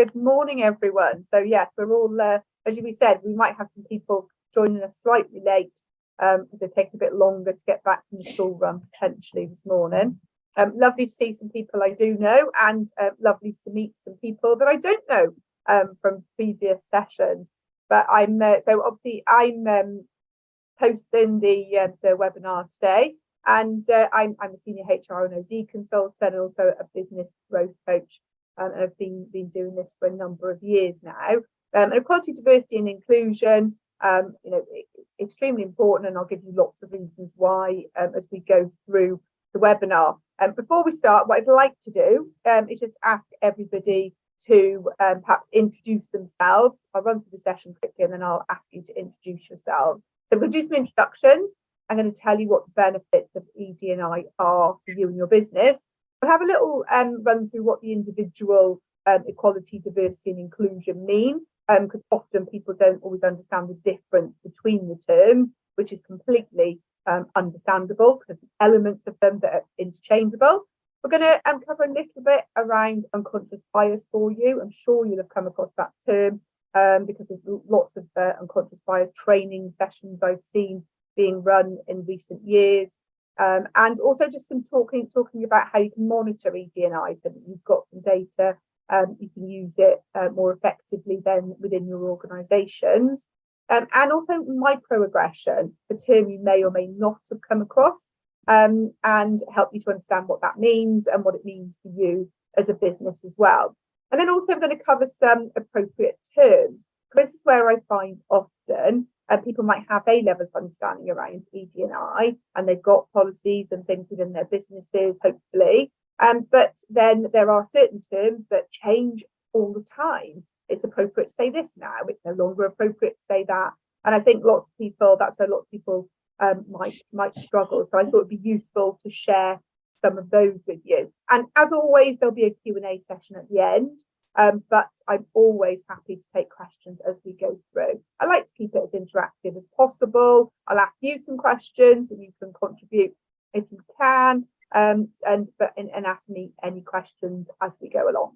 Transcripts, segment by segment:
Good morning, everyone. So yes, we're all, as we said, we might have some people joining us slightly late. They're taking a bit longer to get back from the school run potentially this morning. Lovely to see some people I do know, and lovely to meet some people that I don't know from previous sessions. But I'm so obviously I'm hosting the webinar today, and I'm a senior HR and OD consultant and also a business growth coach, and I've been doing this for a number of years now. And equality, diversity, and inclusion, extremely important, and I'll give you lots of reasons why as we go through the webinar. Before we start, what I'd like to do is just ask everybody to perhaps introduce themselves. I'll run through the session quickly and then I'll ask you to introduce yourselves. So we'll do some introductions. I'm going to tell you what the benefits of ED&I are for you and your business. We'll have a little run through what the individual equality, diversity and inclusion mean, because often people don't always understand the difference between the terms, which is completely understandable because elements of them that are interchangeable. We're going to cover a little bit around unconscious bias for you. I'm sure you'll have come across that term because there's lots of unconscious bias training sessions I've seen being run in recent years. And also just some talking about how you can monitor ED&I so that you've got some data, you can use it more effectively then within your organisations. And also microaggression, a term you may or may not have come across, and help you to understand what that means and what it means for you as a business as well. And then also I'm going to cover some appropriate terms. This is where I find often people might have a level of understanding around ED&I, and they've got policies and things within their businesses, hopefully. But then there are certain terms that change all the time. It's appropriate to say this now, it's no longer appropriate to say that. And I think lots of people, that's where lots of people might struggle. So I thought it'd be useful to share some of those with you. And as always, there'll be a Q&A session at the end. But I'm always happy to take questions as we go through. I like to keep it as interactive as possible. I'll ask you some questions and you can contribute if you can, and ask me any questions as we go along.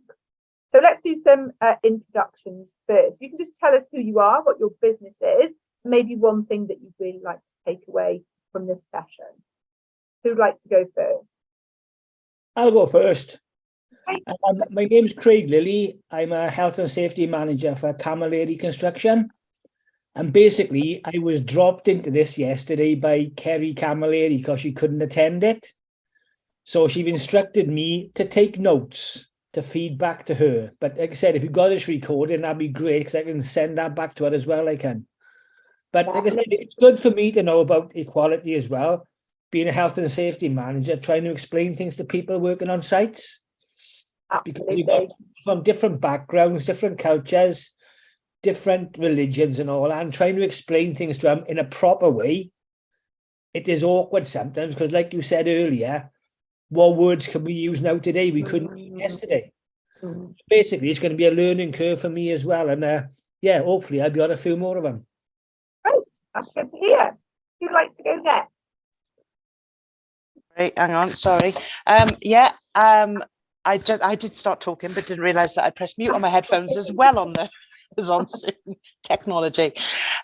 So let's do some introductions first. You can just tell us who you are, what your business is, maybe one thing that you'd really like to take away from this session. Who'd like to go first? I'll go first. My name's Craig Lilly. I'm a health and safety manager for Camilleri Construction. And basically, I was dropped into this yesterday by Kerry Camilleri because she couldn't attend it. So she instructed me to take notes to feed back to her. But like I said, if you got this recording, that'd be great because I can send that back to her as well. I can. But like I said, it's good for me to know about equality as well. Being a health and safety manager, trying to explain things to people working on sites. Because you've got from different backgrounds, different cultures, different religions and all, and trying to explain things to them in a proper way. It is awkward sometimes because, like you said earlier, what words can we use now today we couldn't use yesterday? Basically, it's going to be a learning curve for me as well. And yeah, hopefully I'll be on a few more of them. Great, that's good to hear. Who'd like to go next? Right, hang on, sorry. I did start talking, but didn't realise that I pressed mute on my headphones as well on the on Zoom technology.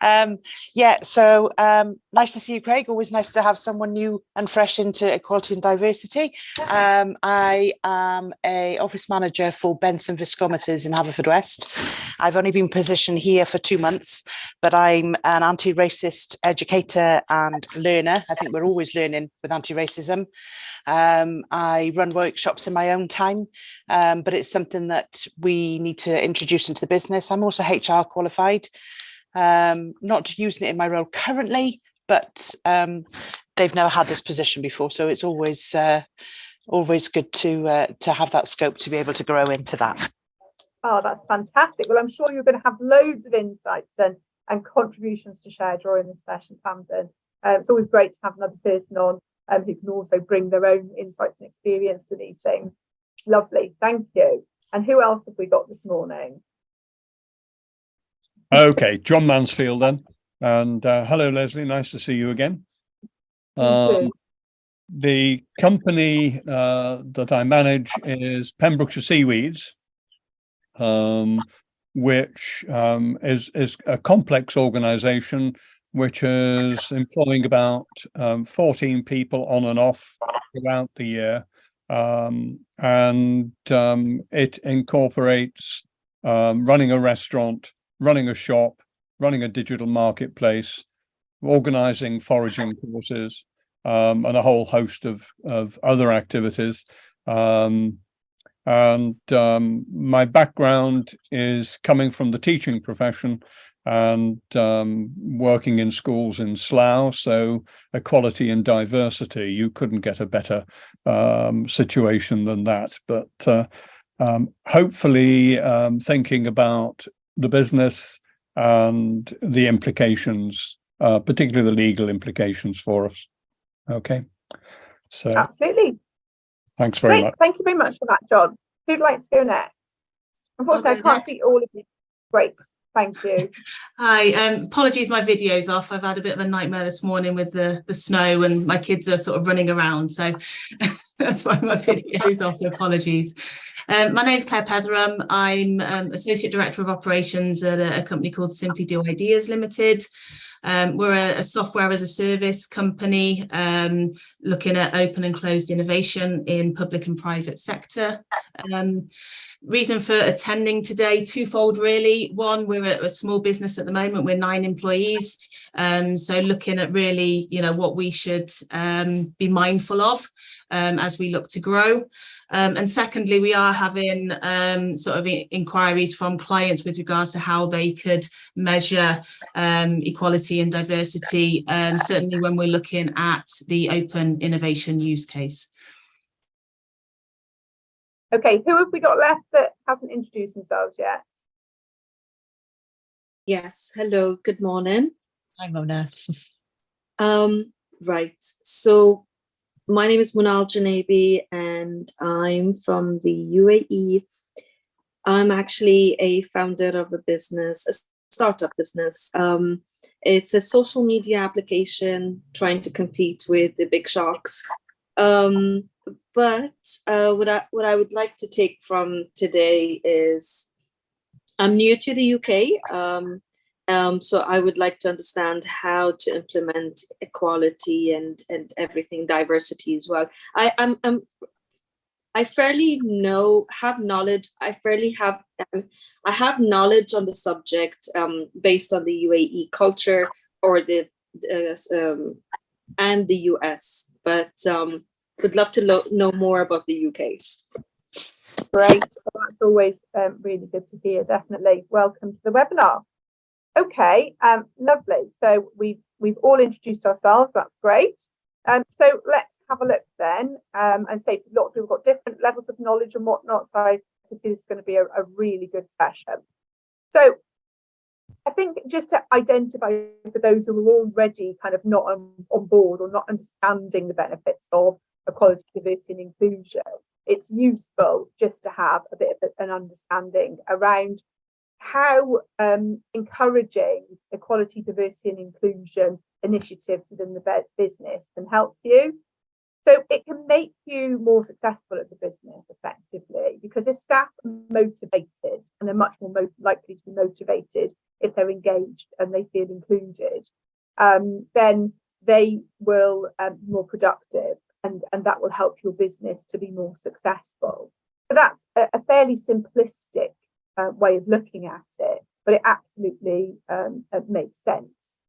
So nice to see you, Craig. Always nice to have someone new and fresh into equality and diversity. I am a office manager for Benson Viscometers in Haverfordwest. I've only been positioned here for 2 months, but I'm an anti-racist educator and learner. I think we're always learning with anti-racism. I run workshops in my own time, but it's something that we need to introduce into the business. I'm also HR qualified, not using it in my role currently, but they've never had this position before, so it's always good to have that scope to be able to grow into that. Oh, that's fantastic. Well, I'm sure you're going to have loads of insights and contributions to share during this session, Camden. It's always great to have another person on who can also bring their own insights and experience to these things. Lovely, thank you. And who else have we got this morning? Okay, John Mansfield then. And hello, Lesley, nice to see you again. The company that I manage is Pembrokeshire Seaweeds. which is a complex organisation which is employing about 14 people on and off throughout the year. It incorporates running a restaurant, running a shop, running a digital marketplace, organising foraging courses, and a whole host of other activities. My background is coming from the teaching profession and working in schools in Slough, so equality and diversity. You couldn't get a better situation than that. But hopefully thinking about the business and the implications, particularly the legal implications for us. Okay, so Absolutely. thanks very much. Thank you very much for that, John. Who'd like to go next? Unfortunately, I can't see all of you. Great. Thank you. Hi, apologies, my video's off. I've had a bit of a nightmare this morning with the snow and my kids are sort of running around, so that's why my video's off, so apologies. My name's Claire Petheram. I'm Associate Director of Operations at a company called Simply Do Ideas Limited. We're a software as a service company looking at open and closed innovation in public and private sector. Reason for attending today, twofold really. One, we're a small business at the moment, we're 9 employees. So looking at really, what we should be mindful of as we look to grow. And secondly, we are having sort of inquiries from clients with regards to how they could measure equality and diversity, certainly when we're looking at the open innovation use case. Okay, who have we got left that hasn't introduced themselves yet? Yes, hello, good morning. Hi, Mona. Right, so my name is Munal Janebi and I'm from the UAE. I'm actually a founder of a business, a startup business. It's a social media application trying to compete with the big sharks. But what I would like to take from today is I'm new to the UK, so I would like to understand how to implement equality and everything, diversity as well. I fairly have knowledge. I have knowledge on the subject based on the UAE culture or and the US, but would love to know more about the UK. Great. Well, that's always really good to hear. Definitely. Welcome to the webinar. Okay, lovely. So we've all introduced ourselves. That's great. So let's have a look then. And say a lot of people have got different levels of knowledge and whatnot. So I can see this is going to be a really good session. So I think just to identify for those who are already kind of not on board or not understanding the benefits of equality, diversity and inclusion, it's useful just to have a bit of an understanding around how encouraging equality, diversity and inclusion initiatives within the business can help you. So it can make you more successful as a business effectively, because if staff are motivated, and they're much more likely to be motivated if they're engaged and they feel included, then they will be more productive, and that will help your business to be more successful. So that's a fairly simplistic way of looking at it, but it absolutely makes sense.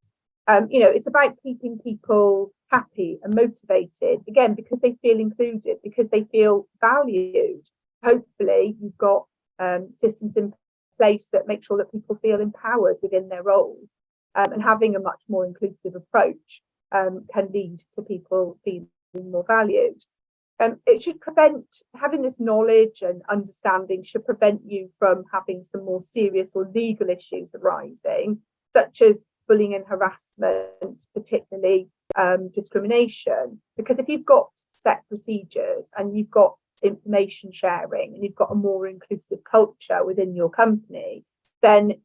It's about keeping people happy and motivated, again, because they feel included, because they feel valued. Hopefully you've got systems in place that make sure that people feel empowered within their roles, and having a much more inclusive approach can lead to people feeling more valued. It should prevent, having this knowledge and understanding should prevent you from having some more serious or legal issues arising, such as bullying and harassment, particularly discrimination. Because if you've got set procedures and you've got information sharing and you've got a more inclusive culture within your company, then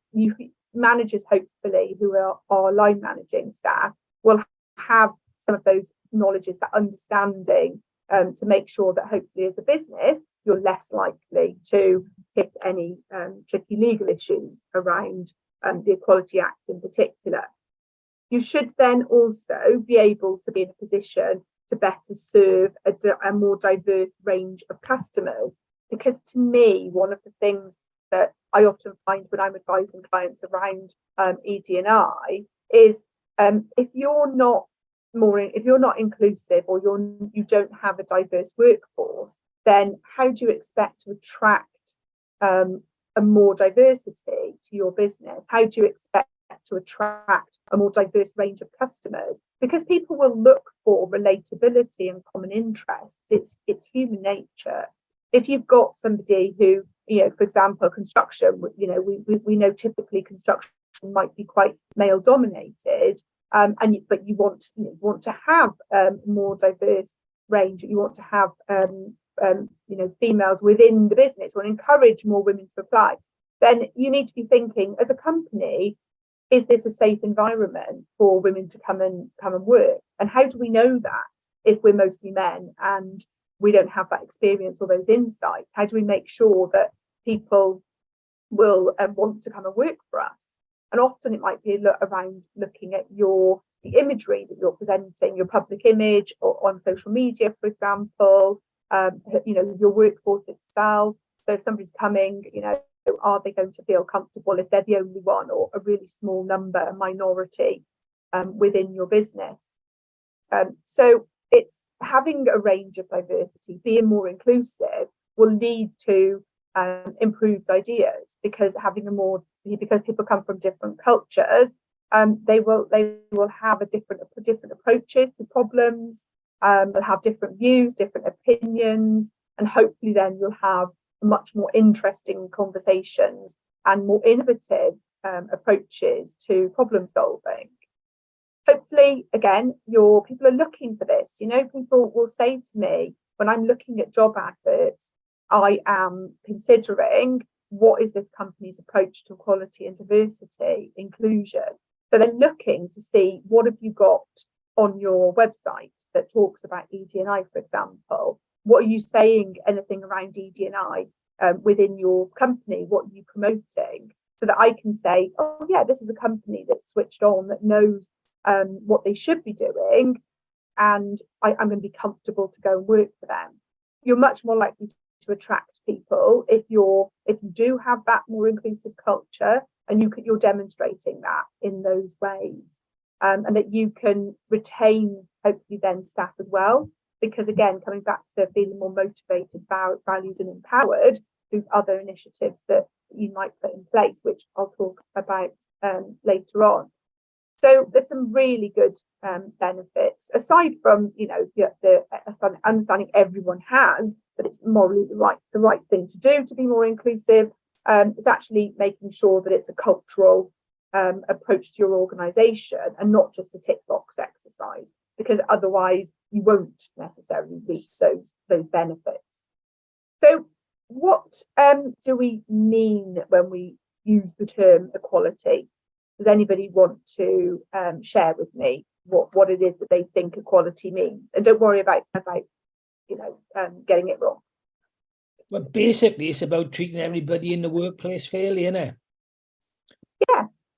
managers, hopefully, who are line managing staff, will have some of those knowledges, that understanding, to make sure that hopefully as a business you're less likely to hit any tricky legal issues around the Equality Act in particular. You should then also be able to be in a position to better serve a more diverse range of customers. Because to me, one of the things that I often find when I'm advising clients around ED&I is if you're not inclusive, or you don't have a diverse workforce, then how do you expect to attract a more diversity to your business? How do you expect to attract a more diverse range of customers? Because people will look for relatability and common interests. It's human nature. If you've got somebody who, for example, construction, we know typically construction might be quite male dominated, but you want to have more diverse range. You want to have females within the business, or encourage more women to apply. Then you need to be thinking, as a company, is this a safe environment for women to come and work? And how do we know that if we're mostly men and we don't have that experience or those insights? How do we make sure that people will want to come and work for us? And often it might be around looking at the imagery that you're presenting, your public image, or on social media, for example, your workforce itself. So if somebody's coming, are they going to feel comfortable if they're the only one, or a really small number, a minority within your business? So it's having a range of diversity, being more inclusive, will lead to improved ideas, because people come from different cultures, they will have different approaches to problems. They'll have different views, different opinions, and hopefully then you'll have much more interesting conversations and more innovative approaches to problem solving. Hopefully, again, people are looking for this. People will say to me, when I'm looking at job adverts, I am considering, what is this company's approach to equality and diversity, inclusion? So they're looking to see, what have you got on your website that talks about ED&I, for example? What are you saying, anything around ED&I within your company? What are you promoting? So that I can say, oh yeah, this is a company that's switched on, that knows what they should be doing, and I'm going to be comfortable to go and work for them. You're much more likely to attract people if you do have that more inclusive culture, and you're demonstrating that in those ways, and that you can retain, hopefully then, staff as well. Because again, coming back to feeling more motivated, valued and empowered through other initiatives that you might put in place, which I'll talk about later on. So there's some really good benefits, aside from the understanding everyone has that it's morally the right thing to do to be more inclusive. It's actually making sure that it's a cultural approach to your organisation, and not just a tick box exercise, because otherwise you won't necessarily reach those benefits. So what do we mean when we use the term equality? Does anybody want to share with me what it is that they think equality means? And don't worry about getting it wrong. Well, basically, it's about treating everybody in the workplace fairly, isn't it?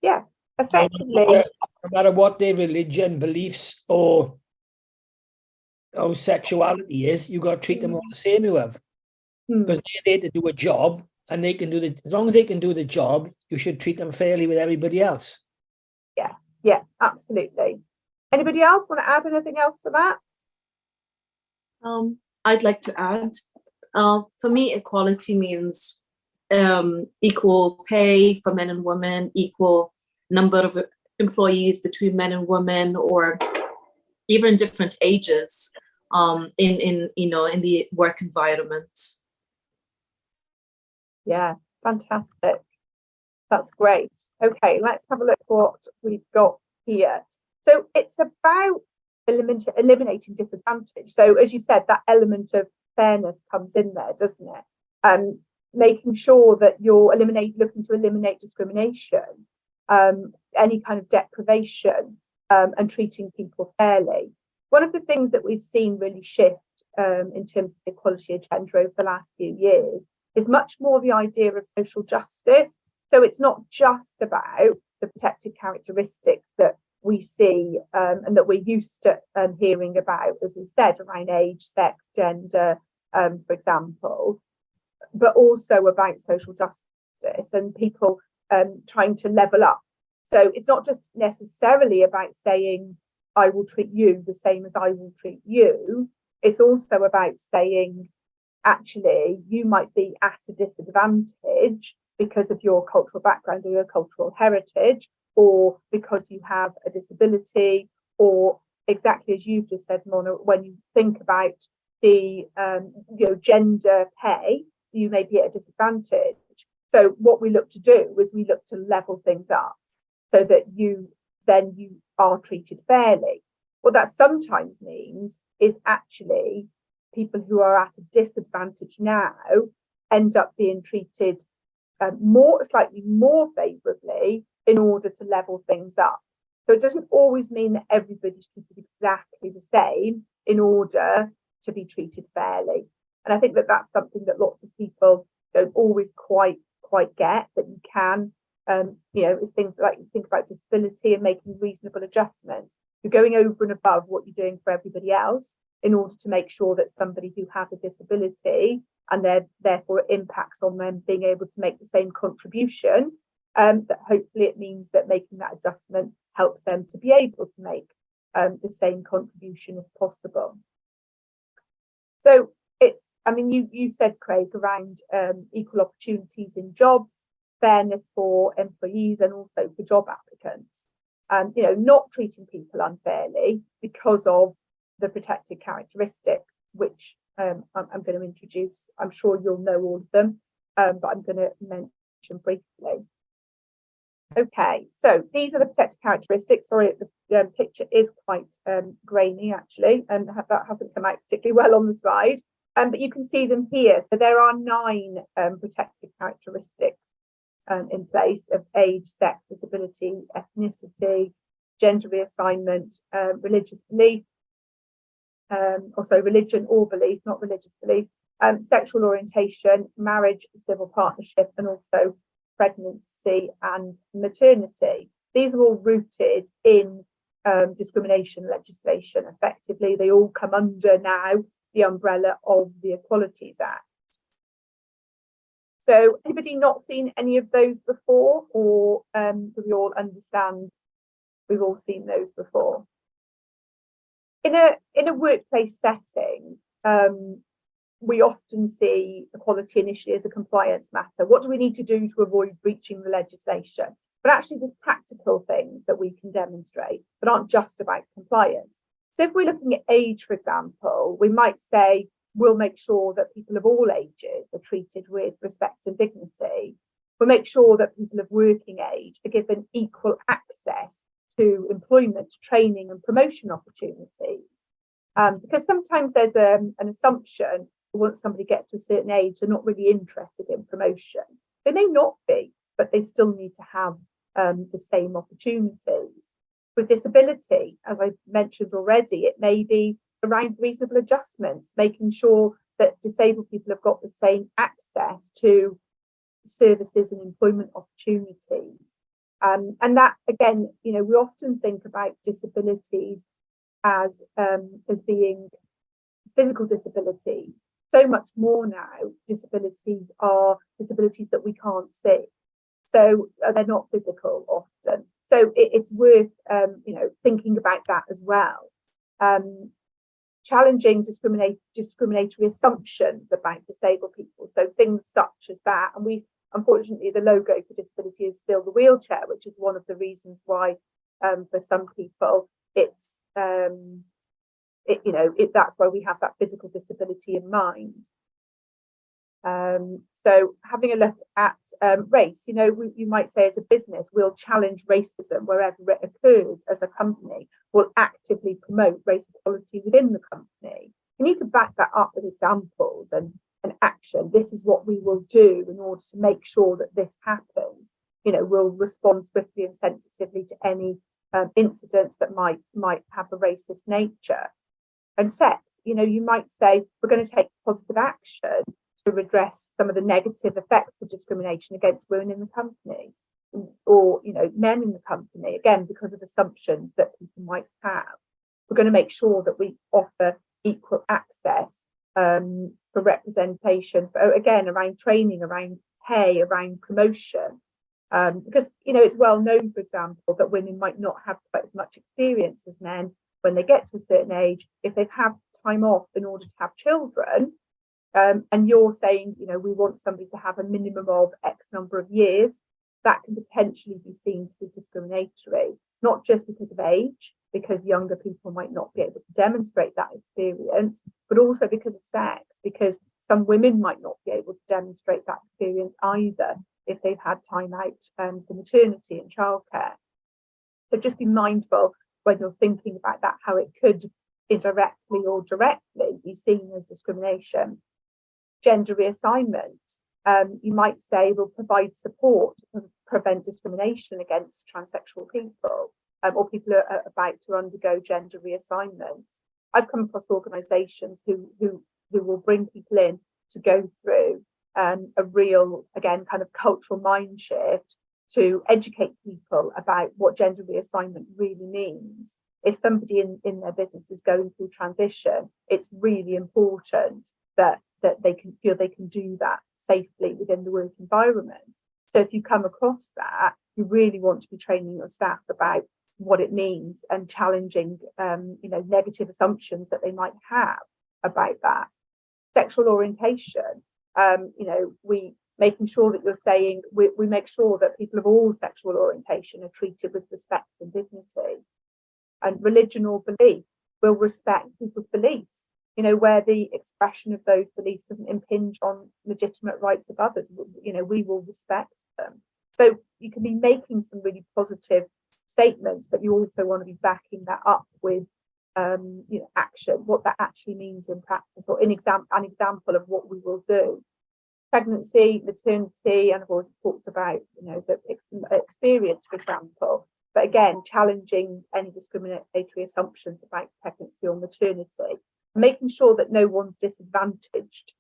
Yeah. Effectively, no matter what their religion, beliefs, or sexuality is, you've got to treat them all the same. You have, because they're there to do a job, and they can as long as they can do the job, you should treat them fairly with everybody else. Yeah, absolutely. Anybody else want to add anything else to that? I'd like to add. For me, equality means equal pay for men and women, equal number of employees between men and women, or even different ages in the work environment. Yeah, fantastic. That's great. Okay, let's have a look what we've got here. So it's about eliminating disadvantage. So as you said, that element of fairness comes in there, doesn't it? Making sure that you're looking to eliminate discrimination, any kind of deprivation, and treating people fairly. One of the things that we've seen really shift in terms of the equality agenda over the last few years is much more the idea of social justice. So it's not just about the protected characteristics that we see and that we're used to hearing about, as we said, around age, sex, gender, for example, but also about social justice and people trying to level up. So it's not just necessarily about saying, I will treat you the same as I will treat you. It's also about saying, actually, you might be at a disadvantage because of your cultural background or your cultural heritage, or because you have a disability, or exactly as you've just said, Mona, when you think about the gender pay, you may be at a disadvantage. So what we look to do is we look to level things up so that you are treated fairly. What that sometimes means is actually people who are at a disadvantage now end up being treated slightly more favourably in order to level things up. So it doesn't always mean that everybody's treated exactly the same in order to be treated fairly. And I think that that's something that lots of people don't always quite get, that you can, it's things like you think about disability and making reasonable adjustments. You're going over and above what you're doing for everybody else in order to make sure that somebody who has a disability and therefore it impacts on them being able to make the same contribution, that hopefully it means that making that adjustment helps them to be able to make the same contribution as possible. So you said, Craig, around equal opportunities in jobs, fairness for employees and also for job applicants, and not treating people unfairly because of the protected characteristics, which I'm going to introduce. I'm sure you'll know all of them, but I'm going to mention briefly. Okay, so these are the protected characteristics. Sorry, the picture is quite grainy actually, and that hasn't come out particularly well on the slide. But you can see them here. So there are 9 protected characteristics in place of age, sex, disability, ethnicity, gender reassignment, religious belief, religion or belief, not religious belief, sexual orientation, marriage, civil partnership, and also pregnancy and maternity. These are all rooted in discrimination legislation. Effectively, they all come under now the umbrella of the Equalities Act. So anybody not seen any of those before, or do we all understand we've all seen those before? In a workplace setting, we often see equality initially as a compliance matter. What do we need to do to avoid breaching the legislation? But actually there's practical things that we can demonstrate that aren't just about compliance. So if we're looking at age, for example, we might say we'll make sure that people of all ages are treated with respect and dignity. We'll make sure that people of working age are given equal access to employment, training and promotion opportunities. Because sometimes there's an assumption that once somebody gets to a certain age, they're not really interested in promotion. They may not be, but they still need to have the same opportunities. With disability, as I mentioned already, it may be around reasonable adjustments, making sure that disabled people have got the same access to services and employment opportunities. And that, again, we often think about disabilities as being physical disabilities. So much more now, disabilities are disabilities that we can't see. So they're not physical often. So it's worth, thinking about that as well. Challenging discriminatory assumptions about disabled people. So things such as that. And unfortunately, the logo for disability is still the wheelchair, which is one of the reasons why, for some people, it's that's why we have that physical disability in mind. So having a look at race, you might say as a business, we'll challenge racism wherever it occurs. As a company, we'll actively promote race equality within the company. We need to back that up with examples and action. This is what we will do in order to make sure that this happens. We'll respond swiftly and sensitively to any incidents that might have a racist nature. And sex, you might say we're going to take positive action to to redress some of the negative effects of discrimination against women in the company, or men in the company, again because of assumptions that people might have. We're going to make sure that we offer equal access for representation, again around training, around pay, around promotion, because it's well known, for example, that women might not have quite as much experience as men when they get to a certain age. If they've had time off in order to have children, and you're saying we want somebody to have a minimum of X number of years, that can potentially be seen to be discriminatory, not just because of age, because younger people might not be able to demonstrate that experience, but also because of sex, because some women might not be able to demonstrate that experience either if they've had time out for maternity and childcare. So just be mindful when you're thinking about that, how it could indirectly or directly be seen as discrimination. Gender reassignment, you might say, will provide support to prevent discrimination against transsexual people, or people are about to undergo gender reassignment. I've come across organisations who will bring people in to go through a real, again, kind of cultural mind shift to educate people about what gender reassignment really means. If somebody in their business is going through transition, it's really important that they can feel they can do that safely within the work environment. So if you come across that, you really want to be training your staff about what it means and challenging negative assumptions that they might have about that. Sexual orientation, we making sure that you're saying we make sure that people of all sexual orientation are treated with respect and dignity. And religion or belief, will respect people's beliefs, where the expression of those beliefs doesn't impinge on legitimate rights of others. We will respect them. So you can be making some really positive statements, but you also want to be backing that up with action, what that actually means in practice, or an example of what we will do. Pregnancy, maternity, and I've already talked about the experience, for example. But again, challenging any discriminatory assumptions about pregnancy or maternity, making sure that no one's disadvantaged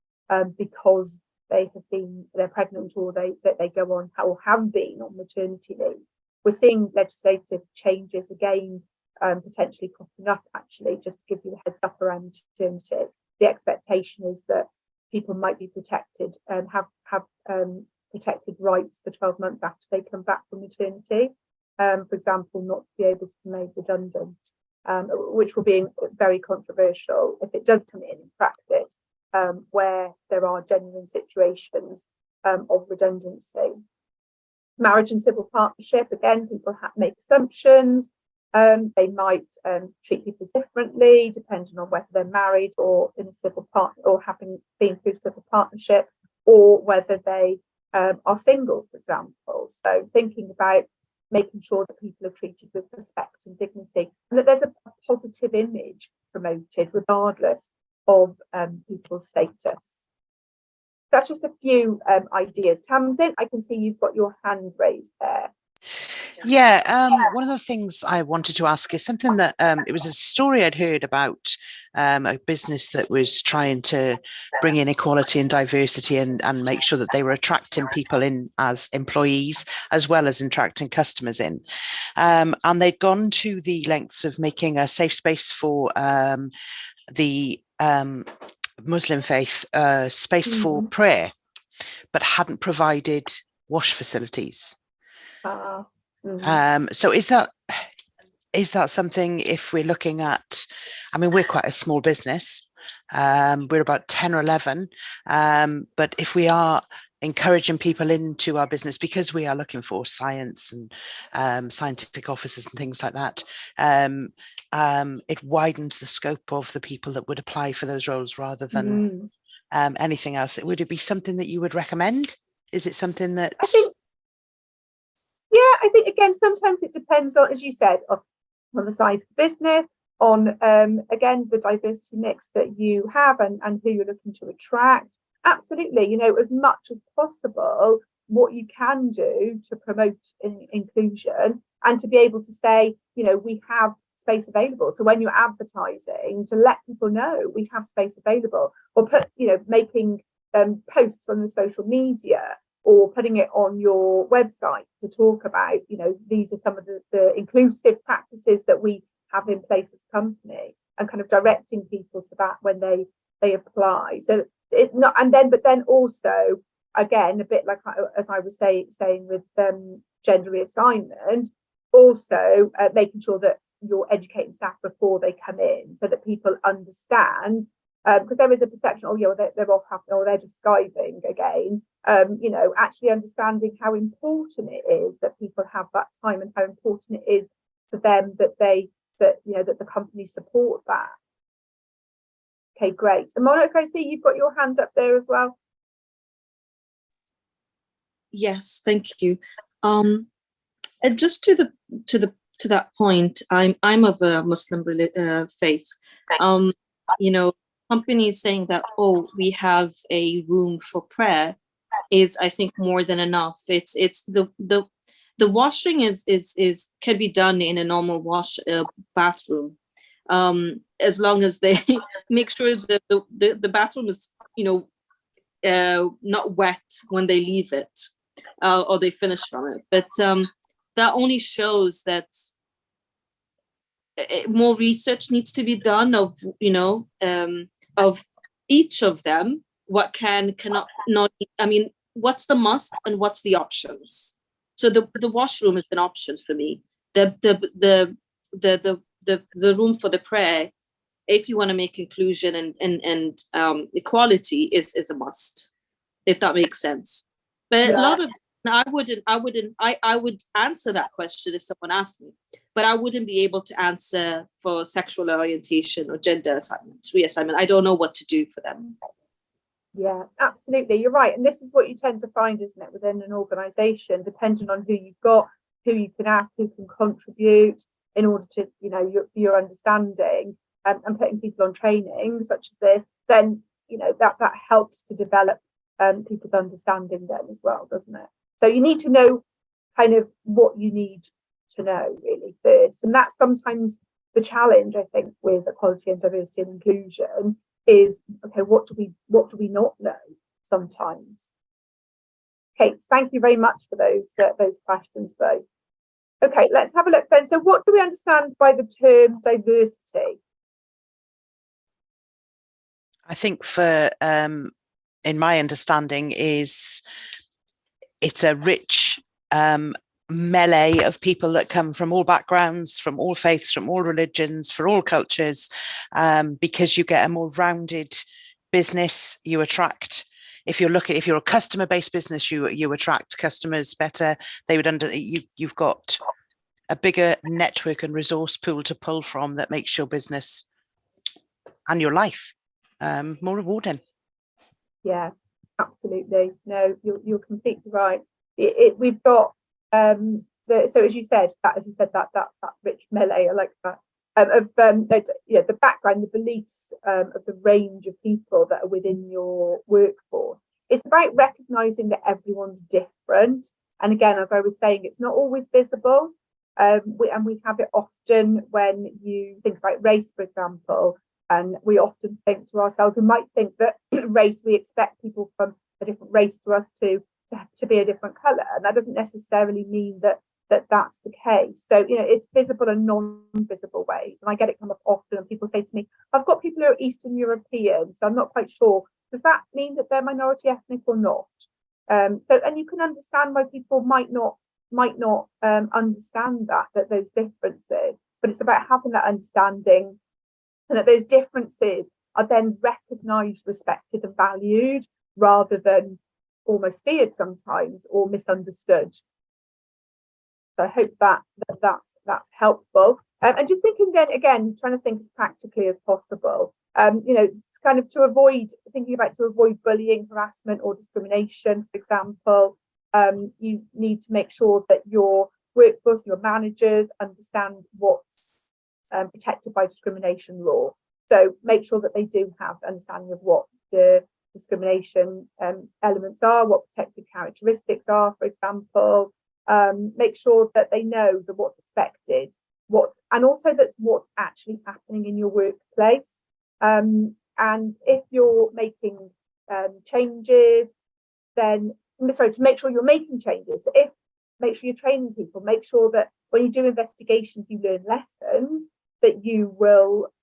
because they're pregnant, or that they go on or have been on maternity leave. We're seeing legislative changes again, potentially cropping up, actually, just to give you a heads up around maternity. The expectation is that people might be protected and have protected rights for 12 months after they come back from maternity. For example, not to be able to be made redundant, which will be very controversial if it does come in practice, where there are genuine situations of redundancy. Marriage and civil partnership, again, people make assumptions. They might treat people differently depending on whether they're married or in a civil partner, or having been through civil partnership, or whether they are single, for example. So thinking about making sure that people are treated with respect and dignity, and that there's a positive image promoted regardless of people's status. That's just a few ideas. Tamsin, I can see you've got your hand raised there. Yeah, one of the things I wanted to ask is something that it was a story I'd heard about a business that was trying to bring in equality and diversity and make sure that they were attracting people in as employees as well as attracting customers in. And they'd gone to the lengths of making a safe space for the Muslim faith, space for prayer, but hadn't provided wash facilities. So is that something, if we're looking at, I mean, we're quite a small business, we're about 10 or 11, but if we are encouraging people into our business because we are looking for science and scientific officers and things like that, it widens the scope of the people that would apply for those roles rather than anything else. Would it be something that you would recommend? Is it something that... I think again, sometimes it depends on, as you said, on the size of the business, on again the diversity mix that you have and who you're looking to attract. Absolutely, as much as possible, what you can do to promote inclusion and to be able to say, we have space available. So when you're advertising, to let people know we have space available, or put, making posts on the social media, or putting it on your website to talk about, you know, these are some of the inclusive practices that we have in place as a company, and kind of directing people to that when they apply. So it not, and then, but then also, again, a bit like as I was saying with gender reassignment, also making sure that you're educating staff before they come in, so that people understand, because there is a perception, oh yeah, well, they're off, or they're just skiving again. You know, actually understanding how important it is that people have that time, and how important it is for them that you know, that the company support that. Okay, great. And Monica, I see you've got your hand up there as well. Yes, thank you. And just to that point, I'm of a Muslim faith. You know, companies saying that, oh, we have a room for prayer is, I think, more than enough. It's the washing is can be done in a normal bathroom, as long as they make sure that the bathroom is, you know, not wet when they leave it, or they finish from it. But that only shows that more research needs to be done of, you know, of each of them, what cannot, I mean, what's the must and what's the options. So the washroom is an option for me. The room for the prayer, if you want to make inclusion and equality, is a must, if that makes sense. But Yeah. a lot of, I would answer that question if someone asked me, but I wouldn't be able to answer for sexual orientation or gender reassignment. I don't know what to do for them. Yeah, absolutely. You're right. And this is what you tend to find, isn't it, within an organisation, depending on who you've got, who you can ask, who can contribute in order to, you know, your understanding, and putting people on training such as this, then, you know, that helps to develop people's understanding then as well, doesn't it? So you need to know kind of what you need to know really first. And that's sometimes the challenge, I think, with equality and diversity and inclusion is, okay, what do we not know sometimes? Okay, thank you very much for those questions both. Okay, let's have a look then. So what do we understand by the term diversity? I think for in my understanding is it's a rich melee of people that come from all backgrounds, from all faiths, from all religions, for all cultures, because you get a more rounded business. You attract, if you're a customer-based business, you attract customers better. They would you've got a bigger network and resource pool to pull from that makes your business and your life more rewarding. Yeah, absolutely. No, you're completely right. We've got so as you said that rich melee, I like that, the background, the beliefs of the range of people that are within your workforce. It's about recognizing that everyone's different, and again, as I was saying, it's not always visible. We have it often when you think about race, for example, and we often think to ourselves, we might think that race, we expect people from a different race to us to be a different colour, and that doesn't necessarily mean that's the case. So, you know, it's visible and non-visible ways, and I get it come up often, and people say to me, I've got people who are Eastern European, so I'm not quite sure, does that mean that they're minority ethnic or not? So, and you can understand why people might not understand that those differences, but it's about having that understanding, and that those differences are then recognised, respected and valued, rather than almost feared sometimes or misunderstood. So I hope that's helpful. And just thinking then again, trying to think as practically as possible. You know, kind of to avoid bullying, harassment or discrimination, for example. You need to make sure that your workforce, your managers understand what's protected by discrimination law. So make sure that they do have understanding of what the discrimination elements are, what protected characteristics are, for example. Make sure that they know that what's expected, and also that's what's actually happening in your workplace. And if you're making changes, then to make sure you're making changes. So make sure you're training people, make sure that when you do investigations, you learn lessons, that you will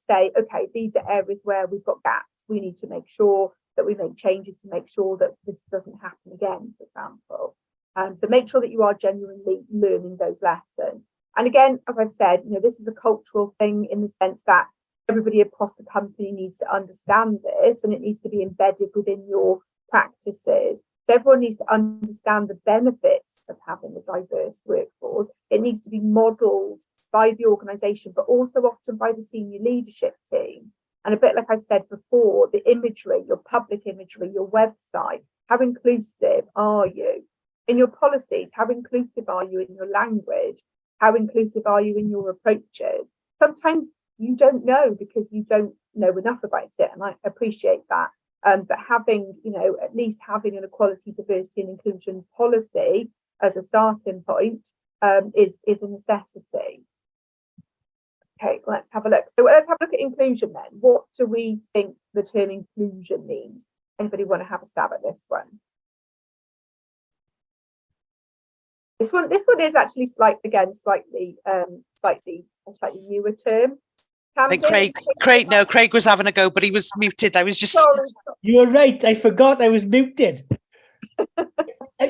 say, okay, these are areas where we've got gaps. We need to make sure that we make changes to make sure that this doesn't happen again, for example. So make sure that you are genuinely learning those lessons. And again, as I've said, this is a cultural thing in the sense that everybody across the company needs to understand this, and it needs to be embedded within your practices. So everyone needs to understand the benefits of having a diverse workforce. It needs to be modelled by the organisation, but also often by the senior leadership team. And a bit like I've said before, the imagery, your public imagery, your website, how inclusive are you? In your policies, how inclusive are you in your language? How inclusive are you in your approaches? Sometimes you don't know because you don't know enough about it, and I appreciate that. But having, at least having an equality, diversity and inclusion policy as a starting point is a necessity. Okay, let's have a look. So let's have a look at inclusion then. What do we think the term inclusion means? Anybody want to have a stab at this one? This one is actually slightly newer term. I think Craig was having a go, but he was muted. I was just. Sorry. You were right. I forgot I was muted.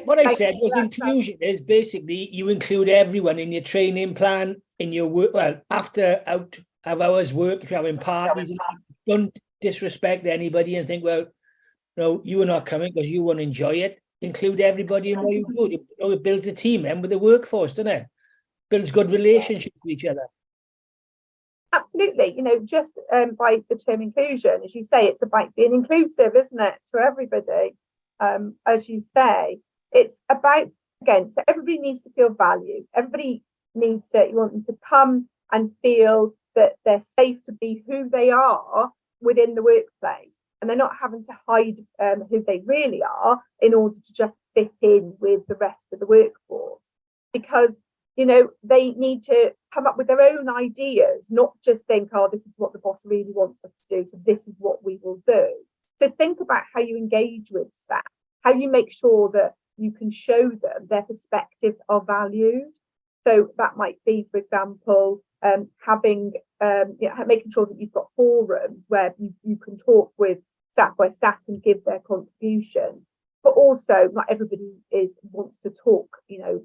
What I said was inclusion is basically you include everyone in your training plan, in your work. Well, after out of hours work, if you're having parties, and don't disrespect anybody and think, well, no, you are not coming because you won't enjoy it. Include everybody in what you do. It builds a team and with the workforce, doesn't it? Builds good relationships with each other. Absolutely, just by the term inclusion, as you say, it's about being inclusive, isn't it, to everybody? As you say, it's about, again, so everybody needs to feel valued. Everybody needs to, you want them to come and feel that they're safe to be who they are within the workplace, and they're not having to hide who they really are in order to just fit in with the rest of the workforce, because they need to come up with their own ideas, not just think, oh, this is what the boss really wants us to do, so this is what we will do. So think about how you engage with staff, how you make sure that you can show them their perspectives are valued. So that might be, for example, making sure that you've got forums where you can talk with staff, where staff can give their contribution. But also, not everybody wants to talk,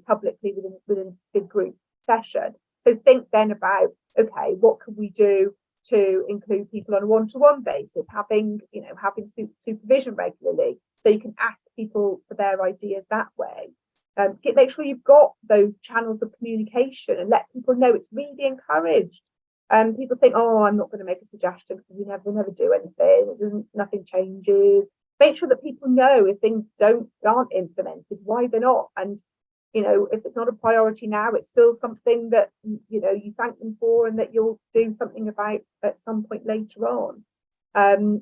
publicly within a big group session. So think then about, okay, what can we do to include people on a one-to-one basis, having supervision regularly, so you can ask people for their ideas that way. Make sure you've got those channels of communication and let people know it's really encouraged. People think, oh, I'm not going to make a suggestion because we never do anything. Nothing changes. Make sure that people know if things aren't implemented, why they're not. And, if it's not a priority now, it's still something that, you thank them for and that you'll do something about at some point later on. And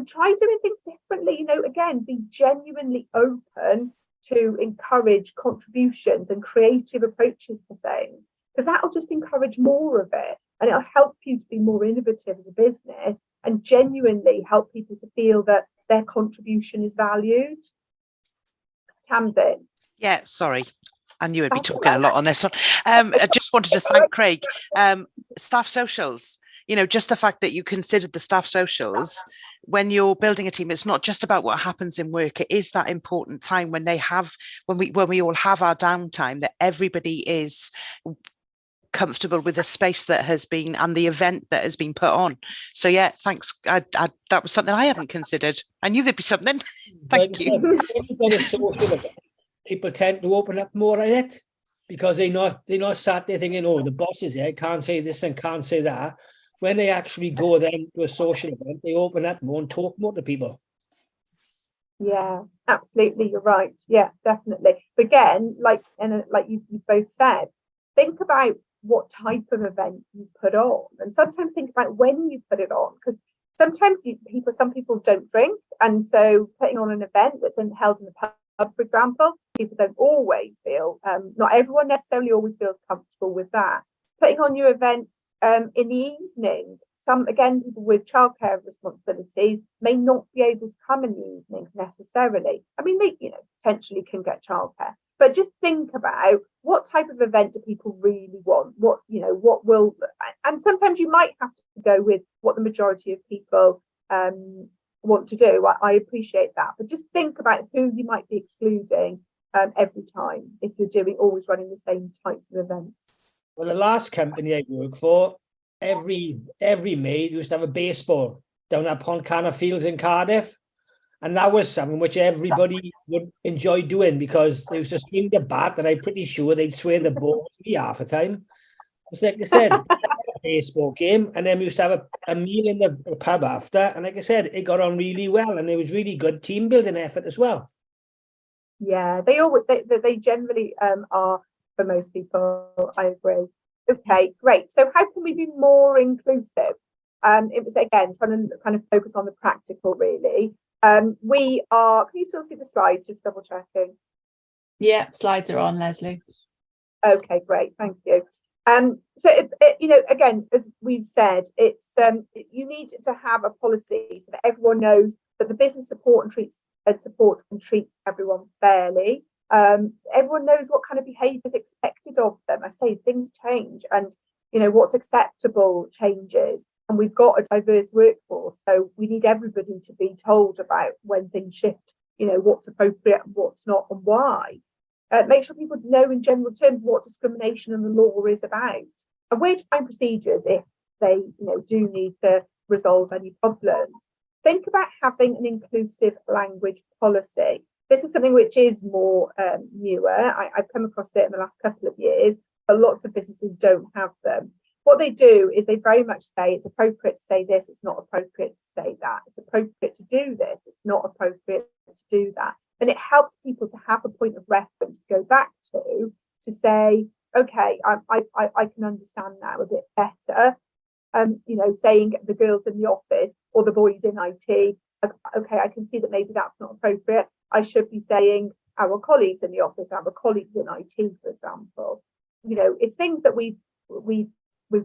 try doing things differently, again, be genuinely open to encourage contributions and creative approaches to things, because that'll just encourage more of it. And it'll help you to be more innovative as a business and genuinely help people to feel that their contribution is valued. Tamsin. Yeah, sorry. I knew I'd be talking a lot on this one. I just wanted to thank Craig. Staff socials, just the fact that you considered the staff socials when you're building a team. It's not just about what happens in work. It is that important time when we all have our downtime, that everybody is comfortable with the space that has been and the event that has been put on. So yeah, thanks. That was something I hadn't considered. I knew there'd be something. Thank you. When you've got a social event, people tend to open up more on it because they're not sat there thinking, oh, the boss is here, can't say this and can't say that. When they actually go then to a social event, they open up more and talk more to people. Yeah, absolutely, you're right. Yeah, definitely. But again, like you both said, think about what type of event you put on, and sometimes think about when you put it on, because sometimes some people don't drink, and so putting on an event that's held in the pub, for example, people don't always feel, not everyone necessarily always feels comfortable with that. Putting on your event in the evening, some, again, people with childcare responsibilities may not be able to come in the evenings necessarily. I mean, they, potentially can get childcare, but just think about what type of event do people really want? What will, and sometimes you might have to go with what the majority of people want to do. I appreciate that, but just think about who you might be excluding every time if you're always running the same types of events. Well, the last company I worked for, every May used to have a baseball down at Pontcanna Fields in Cardiff, and that was something which everybody would enjoy doing because they used to swing the bat, and I'm pretty sure they'd swing the ball to me half the time. It's like I said, a baseball game, and then we used to have a meal in the pub after, and like I said, it got on really well, and it was really good team building effort as well. Yeah, they generally are for most people. I agree. Okay, great. So how can we be more inclusive? It was, again, trying to kind of focus on the practical, really. We are, can you still see the slides? Just double checking. Yeah, slides are on, Lesley. Okay, great. Thank you. So, again, as we've said, it's you need to have a policy so that everyone knows that the business supports and treats everyone fairly. Everyone knows what kind of behaviour is expected of them. I say things change, and what's acceptable changes, and we've got a diverse workforce, so we need everybody to be told about when things shift, what's appropriate and what's not, and why. Make sure people know in general terms what discrimination and the law is about, and where to find procedures if they do need to resolve any problems. Think about having an inclusive language policy. This is something which is more newer. I've come across it in the last couple of years, but lots of businesses don't have them. What they do is they very much say it's appropriate to say this, it's not appropriate to say that. It's appropriate to do this, it's not appropriate to do that. And it helps people to have a point of reference to go back to say, okay, I can understand now a bit better. Saying the girls in the office or the boys in IT, okay, I can see that maybe that's not appropriate. I should be saying our colleagues in the office, our colleagues in IT, for example. It's things that we've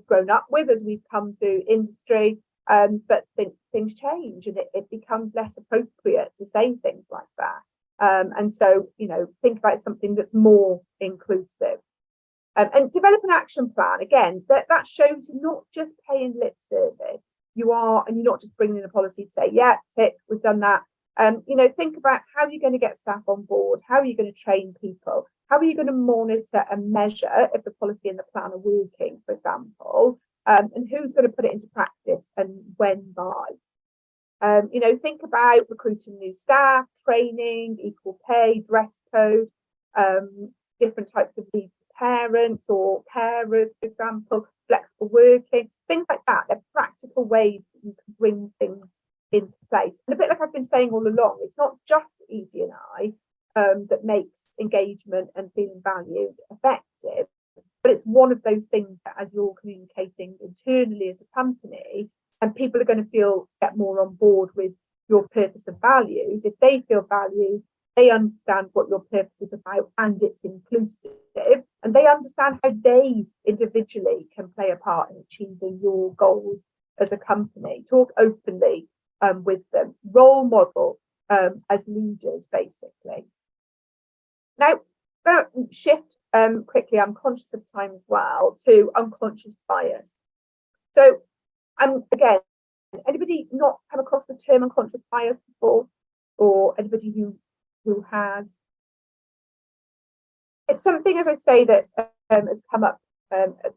grown up with as we've come through industry, but things change, and it becomes less appropriate to say things like that. And so, think about something that's more inclusive. And develop an action plan. Again, that shows you're not just paying lip service. And you're not just bringing in a policy to say, yeah, tick, we've done that. Think about how you're going to get staff on board. How are you going to train people? How are you going to monitor and measure if the policy and the plan are working, for example? And who's going to put it into practice and when by? Think about recruiting new staff, training, equal pay, dress code, different types of leave for parents or carers, for example, flexible working, things like that. They're practical ways that you can bring things into place. And a bit like I've been saying all along, it's not just ED&I that makes engagement and feeling valued effective, but it's one of those things that as you're communicating internally as a company, and people are going to get more on board with your purpose and values. If they feel valued, they understand what your purpose is about and it's inclusive, and they understand how they individually can play a part in achieving your goals as a company. Talk openly with them, role model as leaders, basically. Now, shift quickly, I'm conscious of time as well, to unconscious bias. So, again, anybody not come across the term unconscious bias before, or anybody who has? It's something, as I say, that has come up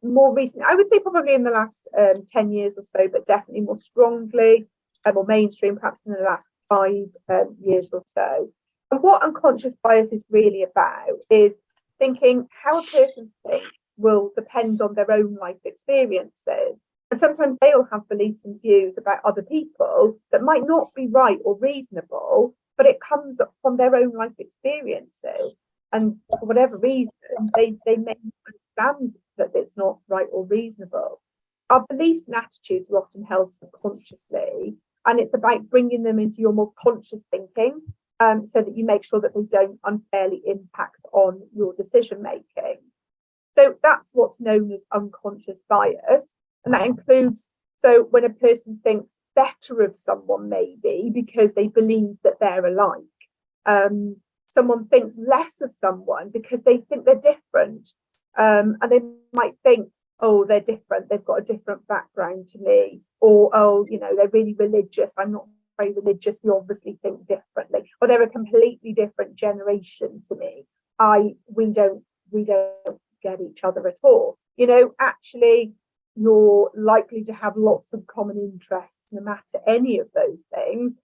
more recently. I would say probably in the last 10 years or so, but definitely more strongly, more mainstream, perhaps in the last 5 years or so. And what unconscious bias is really about is thinking how a person thinks will depend on their own life experiences. And sometimes they'll have beliefs and views about other people that might not be right or reasonable, but it comes from their own life experiences. And for whatever reason, they may understand that it's not right or reasonable. Our beliefs and attitudes are often held subconsciously, and it's about bringing them into your more conscious thinking, so that you make sure that they don't unfairly impact on your decision making. So that's what's known as unconscious bias, and that includes So when a person thinks better of someone, maybe because they believe that they're alike, someone thinks less of someone because they think they're different, and they might think, oh, they're different, they've got a different background to me, or oh, you know, they're really religious, I'm not very religious, we obviously think differently, or they're a completely different generation to me, we don't get each other at all. You know, actually you're likely to have lots of common interests no matter any of those things,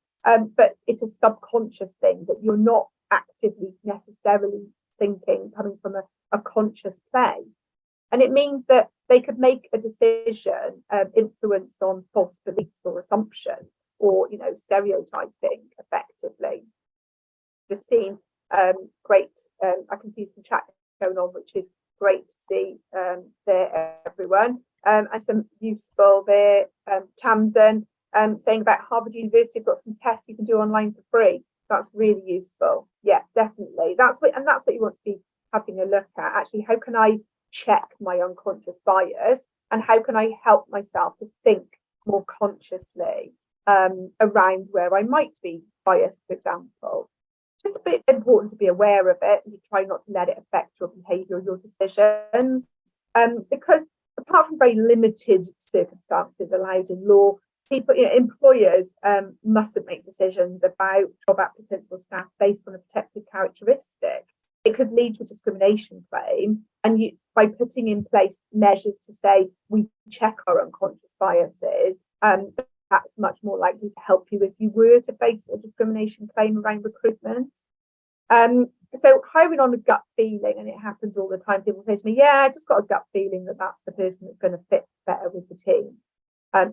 but it's a subconscious thing that you're not actively necessarily thinking coming from a conscious place. And it means that they could make a decision influenced on false beliefs or assumptions, or, you know, stereotyping effectively. Just seen great, I can see some chat going on, which is great to see there, everyone. And some useful there, Tamsin saying about Harvard University have got some tests you can do online for free. That's really useful. Yeah, definitely. That's what you want to be having a look at. Actually, how can I check my unconscious bias, and how can I help myself to think more consciously around where I might be biased, for example. Just a bit important to be aware of it, and you try not to let it affect your behaviour or your decisions, because apart from very limited circumstances allowed in law, people, you know, employers mustn't make decisions about job applicants or staff based on a protected characteristic. It could lead to a discrimination claim, and you, by putting in place measures to say we check our unconscious biases, that's much more likely to help you if you were to face a discrimination claim around recruitment. So hiring on a gut feeling, and it happens all the time. People say to me, yeah, I just got a gut feeling that that's the person that's going to fit better with the team.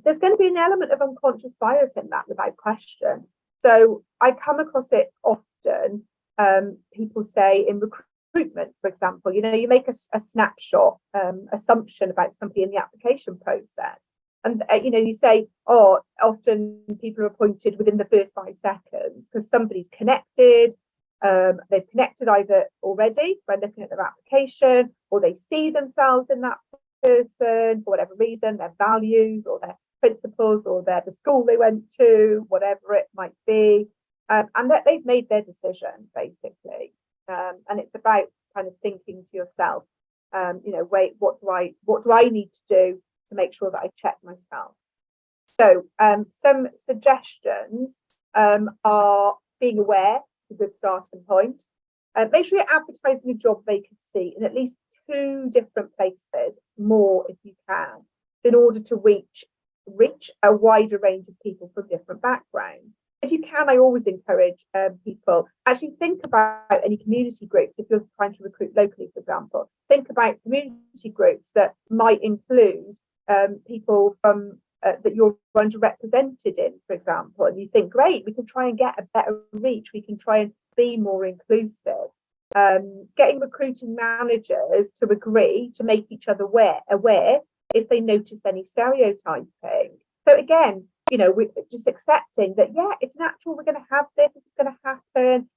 There's going to be an element of unconscious bias in that without question. So I come across it often. People say in recruitment, for example, you know, you make a snapshot assumption about somebody in the application process. And, you know, you say, oh, often people are appointed within the first 5 seconds because somebody's connected. They've connected either already by looking at their application, or they see themselves in that person for whatever reason, their values or their principles, or the school they went to, whatever it might be. And that they've made their decision, basically. And it's about kind of thinking to yourself, you know, wait, what do I need to do to make sure that I check myself? So some suggestions are being aware, a good starting point. Make sure you're advertising a job vacancy in at least 2 different places, more if you can, in order to reach a wider range of people from different backgrounds. If you can, I always encourage people, actually think about any community groups. If you're trying to recruit locally, for example, think about community groups that might include people from that you're underrepresented in, for example, and you think, great, we can try and get a better reach, we can try and be more inclusive. Getting recruiting managers to agree to make each other aware if they notice any stereotyping. So again, you know, we're just accepting that, yeah, it's natural, we're going to have this is going to happen.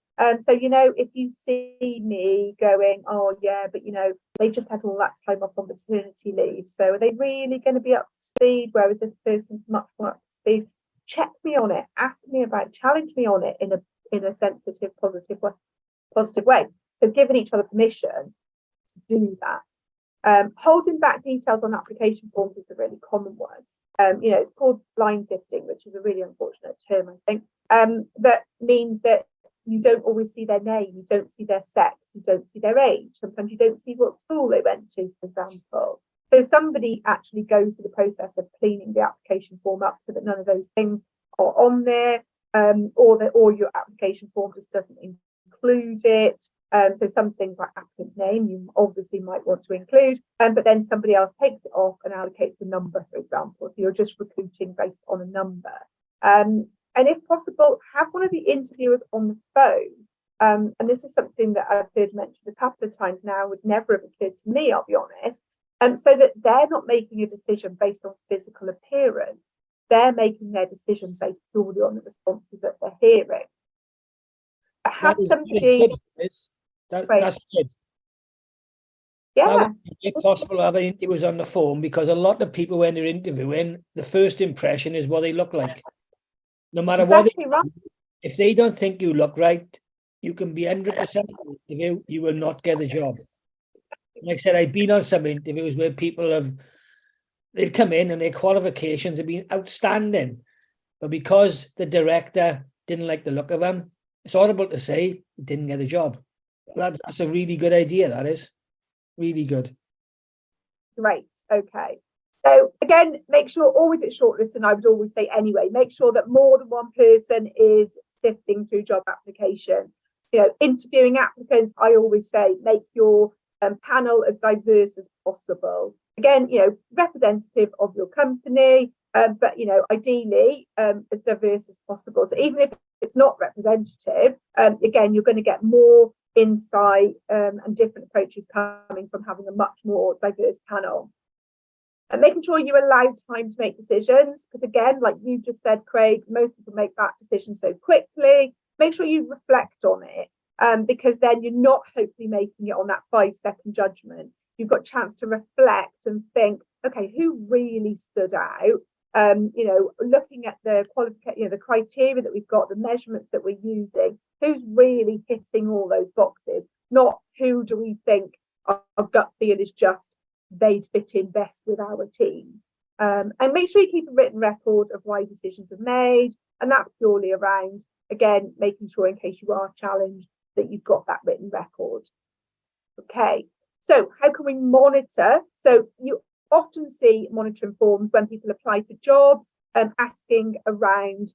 So, you know, if you see me going, oh yeah, but you know, they just had all that time off on maternity leave, so are they really going to be up to speed, whereas this person's much more up to speed? Check me on it, ask me about, challenge me on it in a sensitive, positive way. So giving each other permission to do that. Holding back details on application forms is a really common one. You know, it's called blind sifting, which is a really unfortunate term, I think. That means that you don't always see their name, you don't see their sex, you don't see their age. Sometimes you don't see what school they went to, for example. So somebody actually goes through the process of cleaning the application form up so that none of those things are on there, or your application form just doesn't include it. So some things like applicant's name you obviously might want to include, but then somebody else takes it off and allocates a number, for example, if you're just recruiting based on a number. And if possible, have one of the interviewers on the phone. And this is something that I've heard mentioned a couple of times now, would never have occurred to me, I'll be honest, so that they're not making a decision based on physical appearance. They're making their decision based purely on the responses that they're hearing. Have somebody... That's good. Yeah, It's possible to have interviews on the phone, because a lot of people, when they're interviewing, the first impression is what they look like. No matter what, exactly right. if they don't think you look right, you can be 100% interview, you will not get the job. Like I said, I've been on some interviews where people they've come in and their qualifications have been outstanding, but because the director didn't like the look of them, it's horrible to say, didn't get a job. That's a really good idea. That is really good. Great. Okay. So again, make sure always at shortlist, and I would always say anyway, make sure that more than one person is sifting through job applications. Interviewing applicants, I always say, make your panel as diverse as possible. Again, representative of your company, but ideally as diverse as possible. So even if it's not representative, again, you're going to get more insight and different approaches coming from having a much more diverse panel. And making sure you allow time to make decisions, because again, like you just said, Craig, most people make that decision so quickly. Make sure you reflect on it, because then you're not hopefully making it on that 5-second judgment. You've got a chance to reflect and think, okay, who really stood out? Looking at the qualification, the criteria that we've got, the measurements that we're using, who's really hitting all those boxes, not who do we think our gut feel is just they'd fit in best with our team. And make sure you keep a written record of why decisions are made, and that's purely around, again, making sure in case you are challenged that you've got that written record. Okay, so how can we monitor? So you often see monitoring forms when people apply for jobs, asking around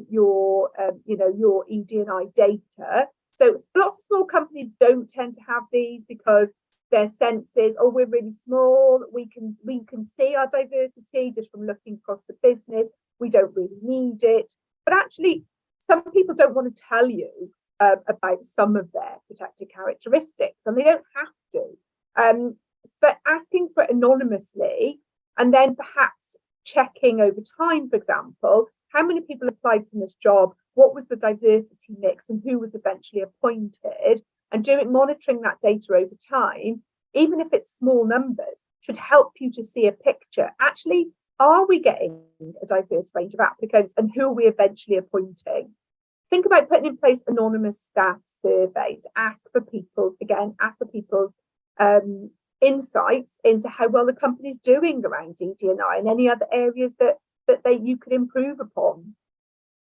your ED&I data. So lots of small companies don't tend to have these because their sense is, oh, we're really small, we can see our diversity just from looking across the business, we don't really need it. But actually, some people don't want to tell you about some of their protected characteristics, and they don't have to. But asking for it anonymously, and then perhaps checking over time, for example, how many people applied for this job, what was the diversity mix, and who was eventually appointed, and monitoring that data over time, even if it's small numbers, should help you to see a picture. Actually, are we getting a diverse range of applicants, and who are we eventually appointing? Think about putting in place anonymous staff surveys. Ask for people's insights into how well the company's doing around DD&I and any other areas that you could improve upon.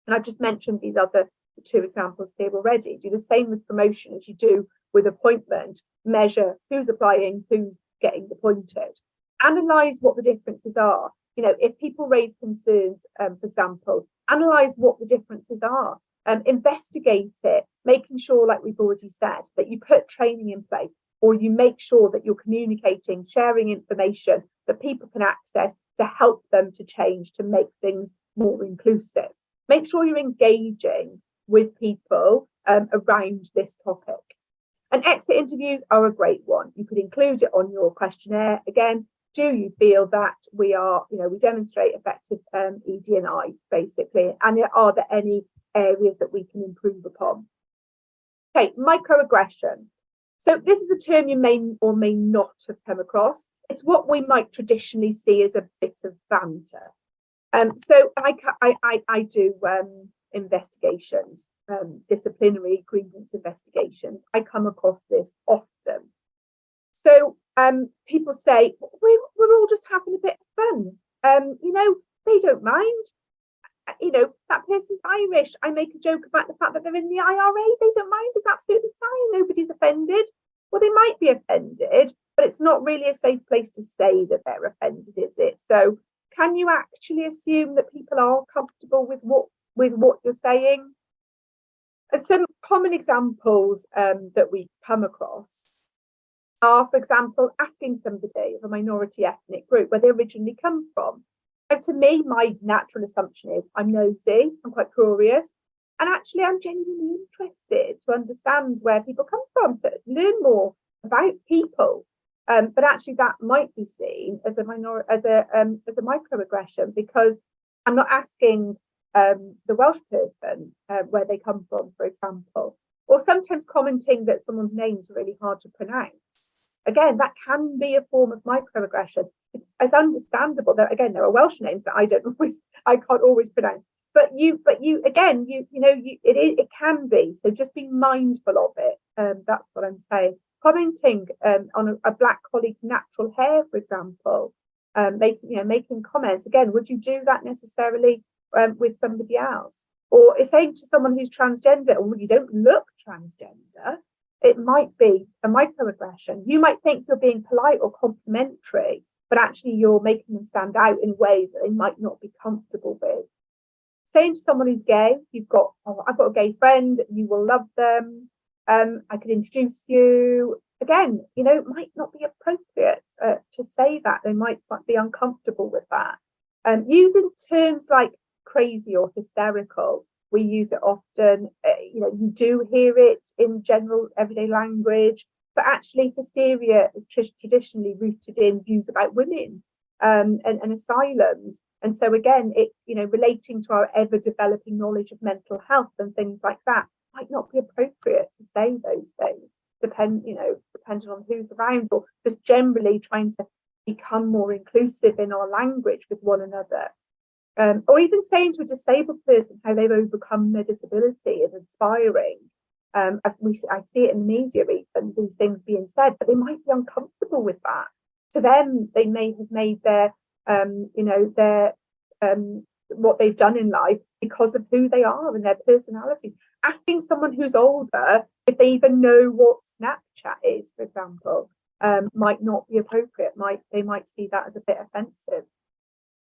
And I've just mentioned these other 2 examples here already. Do the same with promotion as you do with appointment. Measure who's applying, who's getting appointed. Analyse what the differences are. If people raise concerns, for example, analyse what the differences are. Investigate it, making sure, like we've already said, that you put training in place, or you make sure that you're communicating, sharing information that people can access to help them to change, to make things more inclusive. Make sure you're engaging with people around this topic. And exit interviews are a great one. You could include it on your questionnaire. Again, do you feel that we demonstrate effective ED&I, basically? And are there any areas that we can improve upon? Okay, microaggression. So this is a term you may or may not have come across. It's what we might traditionally see as a bit of banter. So I do investigations, disciplinary grievance investigations. I come across this often. So people say, we're all just having a bit of fun. They don't mind. That person's Irish. I make a joke about the fact that they're in the IRA. They don't mind. It's absolutely fine. Nobody's offended. Well, they might be offended, but it's not really a safe place to say that they're offended, is it? So can you actually assume that people are comfortable with what you're saying? And some common examples that we come across are, for example, asking somebody of a minority ethnic group where they originally come from. And to me, my natural assumption is I'm nosy, I'm quite curious, and actually I'm genuinely interested to understand where people come from, to learn more about people. But actually that might be seen as a microaggression, because I'm not asking the Welsh person where they come from, for example, or sometimes commenting that someone's name's really hard to pronounce. again, that can be a form of microaggression. It's understandable that, again, there are Welsh names that I can't always pronounce. But it can be. So just be mindful of it. That's what I'm saying. Commenting on a black colleague's natural hair, for example, making comments. Again, would you do that necessarily with somebody else? Or saying to someone who's transgender, "Oh, you don't look transgender," it might be a microaggression. You might think you're being polite or complimentary, but actually you're making them stand out in ways that they might not be comfortable with. Saying to someone who's gay, I've got a gay friend, you will love them. I could introduce you. Again, it might not be appropriate to say that. They might be uncomfortable with that. Using terms like crazy or hysterical, we use it often. You do hear it in general everyday language, but actually hysteria is traditionally rooted in views about women and asylums. And so again, it relating to our ever developing knowledge of mental health and things like that might not be appropriate to say those things, depending on who's around, or just generally trying to become more inclusive in our language with one another. Or even saying to a disabled person how they've overcome their disability is inspiring. I see it in the media, even these things being said, but they might be uncomfortable with that. To them, they may have made their what they've done in life because of who they are and their personality. Asking someone who's older if they even know what Snapchat is, for example, might not be appropriate. They might see that as a bit offensive.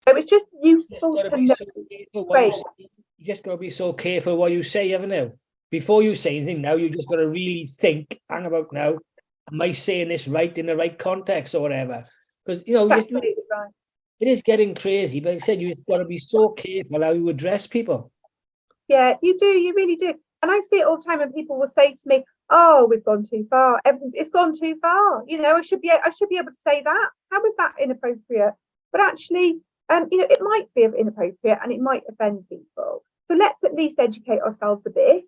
So it's just useful to know. You just got to be so careful what you say, haven't you? Before you say anything now, you just got to really think, hang about now, am I saying this right in the right context or whatever? Because, Absolutely right. It is getting crazy, but like I said, you've got to be so careful how you address people. Yeah, you do. You really do. And I see it all the time when people will say to me, "Oh, we've gone too far. It's gone too far. I should be able to say that. How is that inappropriate?" But actually, it might be inappropriate and it might offend people. So let's at least educate ourselves a bit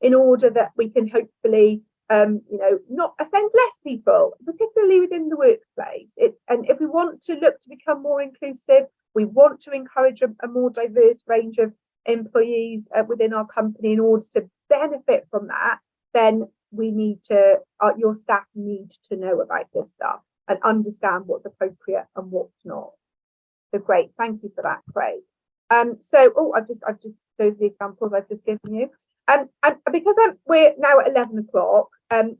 in order that we can hopefully, not offend less people, particularly within the workplace. And if we want to look to become more inclusive, we want to encourage a more diverse range of employees within our company in order to benefit from that, then your staff need to know about this stuff and understand what's appropriate and what's not. So great, thank you for that, Craig. I've just those are the examples I've just given you. And because we're now at 11 o'clock, in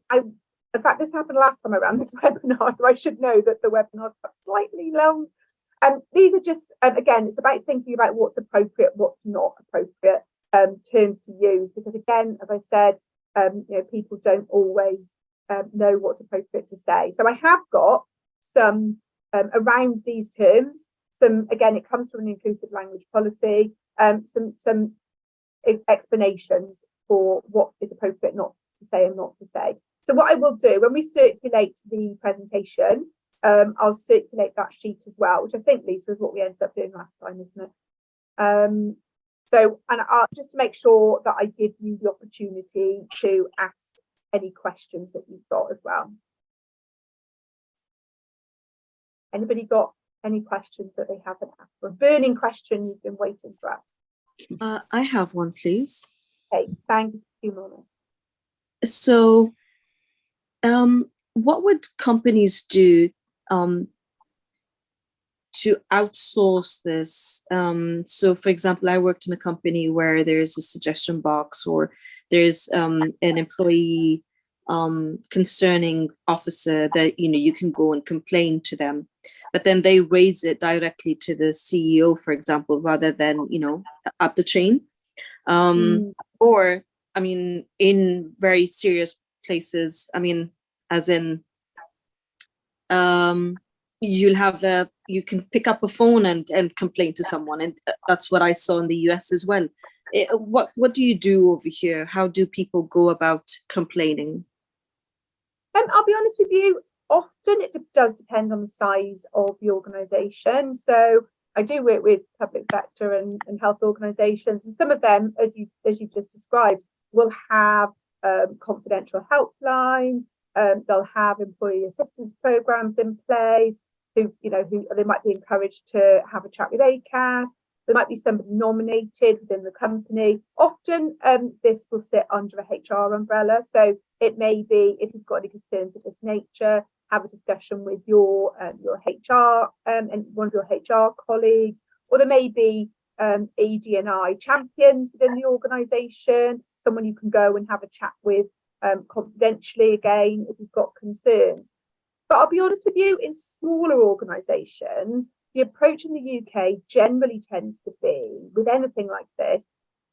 fact, this happened last time I ran this webinar, so I should know that the webinar's slightly long. These are just, again, it's about thinking about what's appropriate, what's not appropriate terms to use, because again, as I said, people don't always know what's appropriate to say. So I have got some around these terms. Again, it comes from an inclusive language policy, some explanations for what is appropriate not to say and not to say. So what I will do when we circulate the presentation, I'll circulate that sheet as well, which I think, Lisa, is what we ended up doing last time, isn't it? I'll just to make sure that I give you the opportunity to ask any questions that you've got as well. Anybody got any questions that they haven't asked, or a burning question you've been waiting to ask? I have one, please. Okay, thank you, Mona. So, what would companies do to outsource this? So, for example, I worked in a company where there's a suggestion box, or there's an employee concerning officer that you can go and complain to them, but then they raise it directly to the CEO, for example, rather than up the chain. Or in very serious places, as in you can pick up a phone and complain to someone, and that's what I saw in the US as well. What do you do over here? How do people go about complaining? I'll be honest with you, often it does depend on the size of the organisation. So I do work with public sector and health organisations, and some of them, as you just described, will have confidential helplines. They'll have employee assistance programs in place. Who they might be encouraged to have a chat with ACAS. There might be somebody nominated within the company. Often this will sit under a HR umbrella. So it may be, if you've got any concerns of this nature, have a discussion with your HR and one of your HR colleagues, or there may be AD&I champions within the organisation, someone you can go and have a chat with confidentially again if you've got concerns. But I'll be honest with you, in smaller organisations, the approach in the UK generally tends to be, with anything like this,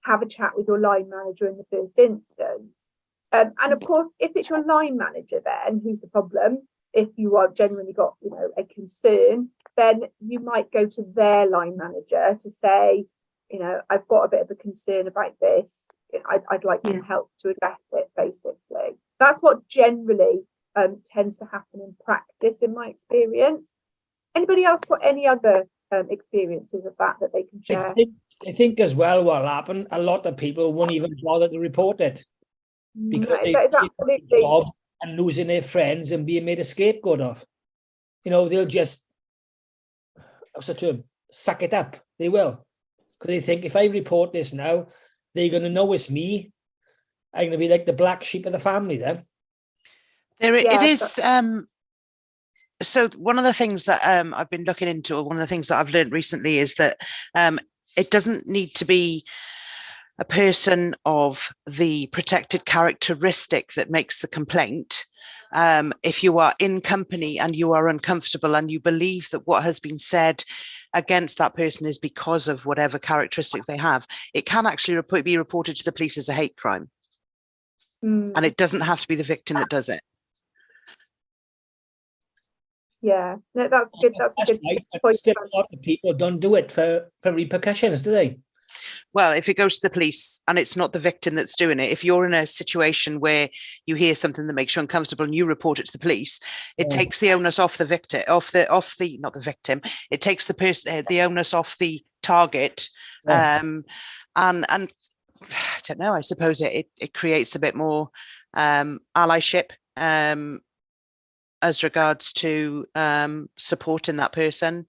have a chat with your line manager in the first instance. And of course, if it's your line manager, then who's the problem? If you are genuinely got, a concern, then you might go to their line manager to say, I've got a bit of a concern about this. I'd like some help to address it, basically. That's what generally tends to happen in practice, in my experience. Anybody else got any other experiences of that they can share? I think as well what will happen, a lot of people won't even bother to report it because they absolutely job and losing their friends and being made a scapegoat of. They'll just, what's the term, suck it up. They will. Because they think if I report this now, they're going to know it's me. I'm going to be like the black sheep of the family then. It is. So one of the things that I've been looking into, or one of the things that I've learned recently, is that it doesn't need to be a person of the protected characteristic that makes the complaint. If you are in company and you are uncomfortable and you believe that what has been said against that person is because of whatever characteristics they have, it can actually be reported to the police as a hate crime. And it doesn't have to be the victim that does it. Yeah, no, that's good. That's a good right. point. Still, a lot of people don't do it for repercussions, do they? Well, if it goes to the police and it's not the victim that's doing it, if you're in a situation where you hear something that makes you uncomfortable and you report it to the police, it takes the onus off the victim, not the victim. It takes the onus off the target, and I don't know. I suppose it creates a bit more allyship as regards to supporting that person.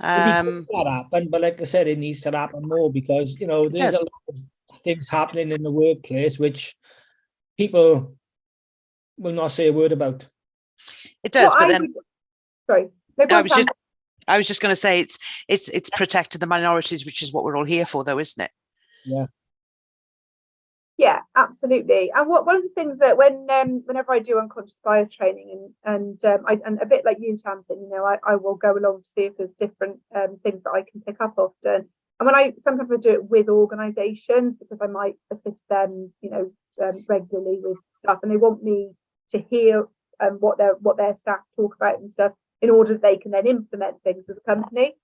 That happen, but like I said, it needs to happen more because there's a lot of things happening in the workplace which people will not say a word about. It does, but then sorry. I was just going to say it's protecting the minorities, which is what we're all here for, though, isn't it? Yeah. Yeah, absolutely. And one of the things that whenever I do unconscious bias training and a bit like you, Tamsin, I will go along to see if there's different things that I can pick up often. And when sometimes I do it with organisations because I might assist them, regularly with stuff, and they want me to hear what their staff talk about and stuff in order that they can then implement things as a company.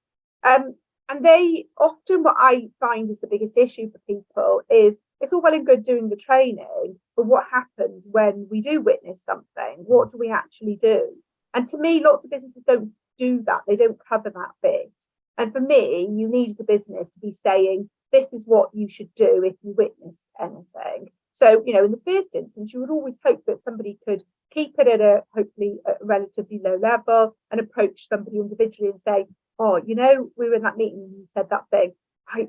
And they often, what I find is the biggest issue for people is it's all well and good doing the training, but what happens when we do witness something? What do we actually do? And to me, lots of businesses don't do that. They don't cover that bit. And for me, you need as a business to be saying, this is what you should do if you witness anything. So, in the first instance, you would always hope that somebody could keep it at hopefully a relatively low level and approach somebody individually and say, oh, we were in that meeting and you said that thing.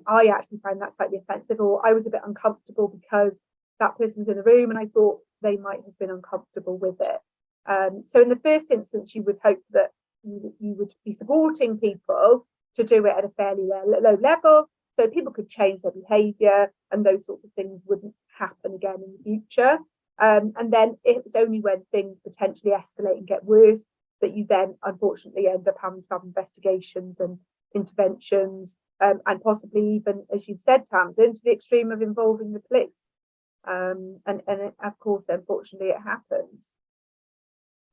I actually found that slightly offensive, or I was a bit uncomfortable because that person's in the room and I thought they might have been uncomfortable with it. So in the first instance, you would hope that you would be supporting people to do it at a fairly low level so people could change their behaviour and those sorts of things wouldn't happen again in the future. And then it's only when things potentially escalate and get worse that you then unfortunately end up having to have investigations and interventions, and possibly even, as you've said, Tamsin, to the extreme of involving the police. And of course, unfortunately, it happens.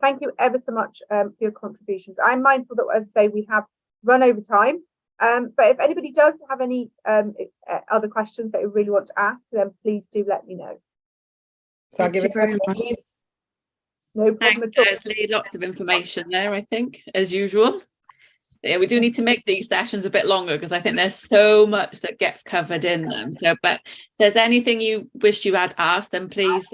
Thank you ever so much for your contributions. I'm mindful that, as I say, we have run over time. But if anybody does have any other questions that you really want to ask, then please do let me know. Thank you very much. No problem at all. Lesley, lots of information there, I think, as usual. Yeah, we do need to make these sessions a bit longer because I think there's so much that gets covered in them. So, but if there's anything you wish you had asked, then please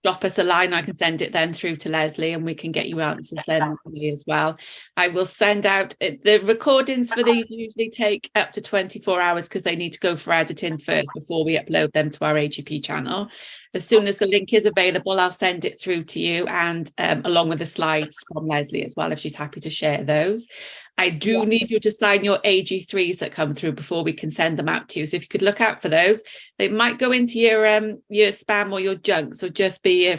drop us a line. I can send it then through to Lesley and we can get you answers then as well. I will send out the recordings for these usually take up to 24 hours because they need to go for editing first before we upload them to our AGP channel. As soon as the link is available, I'll send it through to you, and along with the slides from Lesley as well, if she's happy to share those. I do need you to sign your AG3s that come through before we can send them out to you. So if you could look out for those, they might go into your spam or your junk. So just be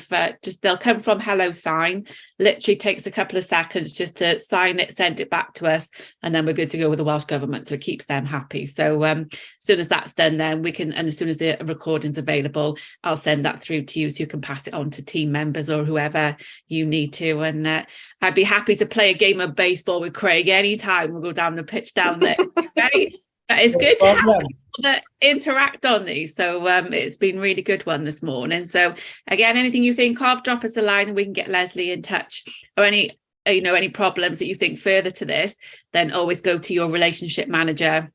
they'll come from HelloSign. Literally takes a couple of seconds just to sign it, send it back to us, and then we're good to go with the Welsh Government. So it keeps them happy. So as soon as that's done, then we can, and as soon as the recording's available, I'll send that through to you so you can pass it on to team members or whoever you need to. And I'd be happy to play a game of baseball with Craig anytime. We'll go down the pitch down there. Right? But it's good to have people that interact on these. So it's been really good one this morning. So again, anything you think of, drop us a line and we can get Lesley in touch, or any problems that you think further to this, then always go to your relationship manager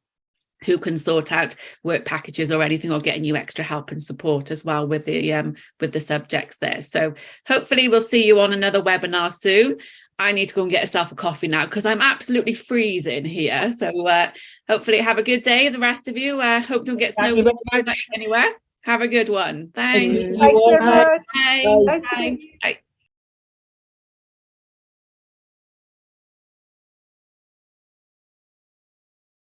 who can sort out work packages or anything, or getting you extra help and support as well with the subjects there. So hopefully we'll see you on another webinar soon. I need to go and get myself a coffee now because I'm absolutely freezing here. So hopefully have a good day, the rest of you. Hope don't get snowed anywhere. Have a good one. Thanks. Thanks so much. Bye. Bye. Bye.